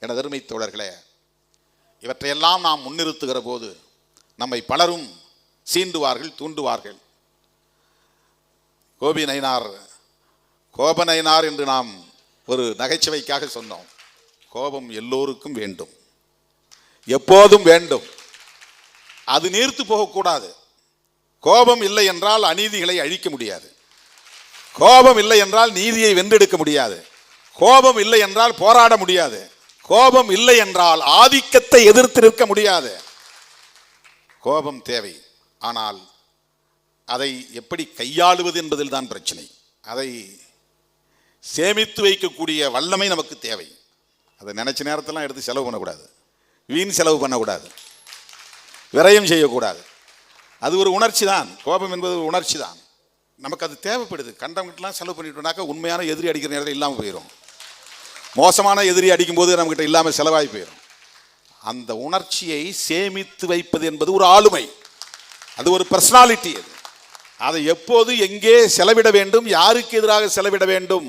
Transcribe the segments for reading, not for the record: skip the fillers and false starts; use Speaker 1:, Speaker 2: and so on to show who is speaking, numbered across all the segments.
Speaker 1: எனது அருமை தோழர்களே, இவற்றையெல்லாம் நாம் முன்னிறுத்துகிற போது நம்மை பலரும் சீண்டுவார்கள், தூண்டுவார்கள். கோப நயினார் என்று நாம் ஒரு நகைச்சுவைக்காக சொன்னோம். கோபம் எல்லோருக்கும் வேண்டும், எப்போதும் வேண்டும். அது நீர்த்து போகக்கூடாது. கோபம் இல்லை என்றால் அநீதிகளை அழிக்க முடியாது. கோபம் இல்லை என்றால் நீதியை வென்றெடுக்க முடியாது. கோபம் இல்லை என்றால் போராட முடியாது. கோபம் இல்லை என்றால் ஆதிக்கத்தை எதிர்த்து நிற்க முடியாது. கோபம் தேவை. ஆனால் அதை எப்படி கையாளுவது என்பதில் தான் பிரச்சனை. அதை சேமித்து வைக்கக்கூடிய வல்லமை நமக்கு தேவை. அதை நினைச்ச நேரத்தெல்லாம் எடுத்து செலவு பண்ணக்கூடாது, வீண் செலவு பண்ணக்கூடாது, விரயம் செய்யக்கூடாது. அது ஒரு உணர்ச்சி தான். கோபம் என்பது ஒரு உணர்ச்சி தான். நமக்கு அது தேவைப்படுது. கண்டவங்கிட்டலாம் செலவு பண்ணிட்டோம்னாக்கா உண்மையான எதிரி அடிக்கிற நேரத்தில் இல்லாமல் போயிடும். மோசமான எதிரி அடிக்கும்போது நம்மகிட்ட இல்லாமல் செலவாகி போயிடும். அந்த உணர்ச்சியை சேமித்து வைப்பது என்பது ஒரு ஆளுமை, அது ஒரு பர்சனாலிட்டி. அதை எப்போது எங்கே செலவிட வேண்டும், யாருக்கு எதிராக செலவிட வேண்டும்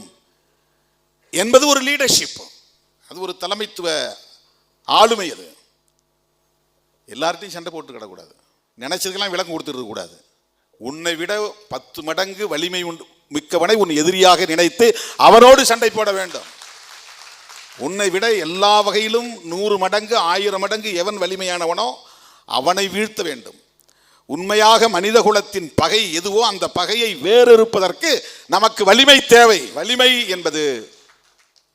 Speaker 1: என்பது ஒரு லீடர்ஷிப், அது ஒரு தலைமைத்துவ ஆளுமை. அது எல்லார்ட்டையும் சண்டை போட்டு கிடக்கூடாது, நினைச்சதுக்கெல்லாம் விளக்கம் கொடுத்துருக்க கூடாது. உன்னை விட 10 மடங்கு வலிமை மிக்கவனை உன் எதிரியாக நினைத்து அவனோடு சண்டை போட வேண்டும். உன்னை விட எல்லா வகையிலும் 100 மடங்கு 1000 மடங்கு எவன் வலிமையானவனோ அவனை வீழ்த்த வேண்டும். உண்மையாக மனித குலத்தின் பகை எதுவோ அந்த பகையை வேறறுப்பதற்கு நமக்கு வலிமை தேவை. வலிமை என்பது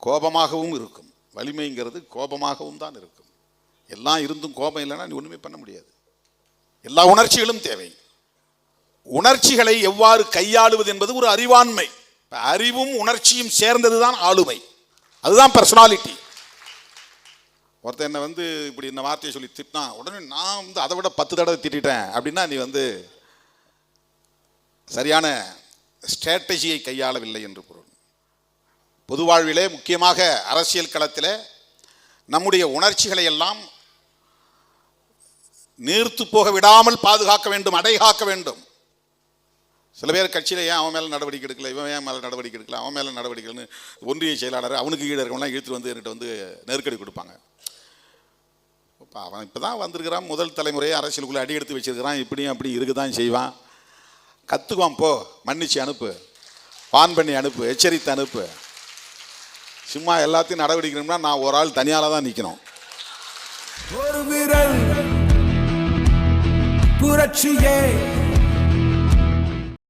Speaker 1: கோபமாகவும் இருக்கும். வலிமைங்கிறது கோபமாகவும் தான் இருக்கும். எல்லாம் இருந்தும் கோபம் இல்லைன்னா நீ ஒன்றுமே பண்ண முடியாது. எல்லா உணர்ச்சிகளும் தேவை. உணர்ச்சிகளை எவ்வாறு கையாளுவது என்பது ஒரு அறிவாண்மை. அறிவும் உணர்ச்சியும் சேர்ந்தது தான் ஆளுமை, அதுதான் பர்சனாலிட்டி. ஒருத்தர் என்னை இப்படி இந்த வார்த்தையை சொல்லி திட்டினா உடனே நான் அதை விட 10 தடவை திட்டேன் அப்படின்னா நீ சரியான ஸ்ட்ராட்டஜியை கையாளவில்லை என்று பொருள். பொது வாழ்விலே, முக்கியமாக அரசியல் களத்தில் நம்முடைய உணர்ச்சிகளை எல்லாம் நீர்த்து போக விடாமல் பாதுகாக்க வேண்டும், அடைகாக்க வேண்டும். சில பேர் கட்சியில் ஏன் அவன் மேலே நடவடிக்கை எடுக்கல, இவன் ஏன் மேலே நடவடிக்கை எடுக்கல, அவன் மேலே நடவடிக்கைன்னு ஒன்றிய செயலாளர் அவனுக்கு கீழே இருக்கவங்களாம் இழுத்துட்டு என்கிட்ட நெருக்கடி கொடுப்பாங்க. இப்போ அவன் இப்போ தான் வந்திருக்கிறான், முதல் தலைமுறையை அரசியலுக்குள்ளே அடி எடுத்து வச்சிருக்கிறான், இப்படியும் அப்படி இருக்க தான் செய்வான். கற்றுக்குவான். போ, மன்னிச்சு அனுப்பு, பான் பண்ணி அனுப்பு, எச்சரித்து அனுப்பு. சும்மா எல்லாத்தையும் நடவடிக்கணும்னா நான் ஒரு ஆள் தனியால தான் நிற்கணும்.
Speaker 2: ஒரு விரல் புரட்சியே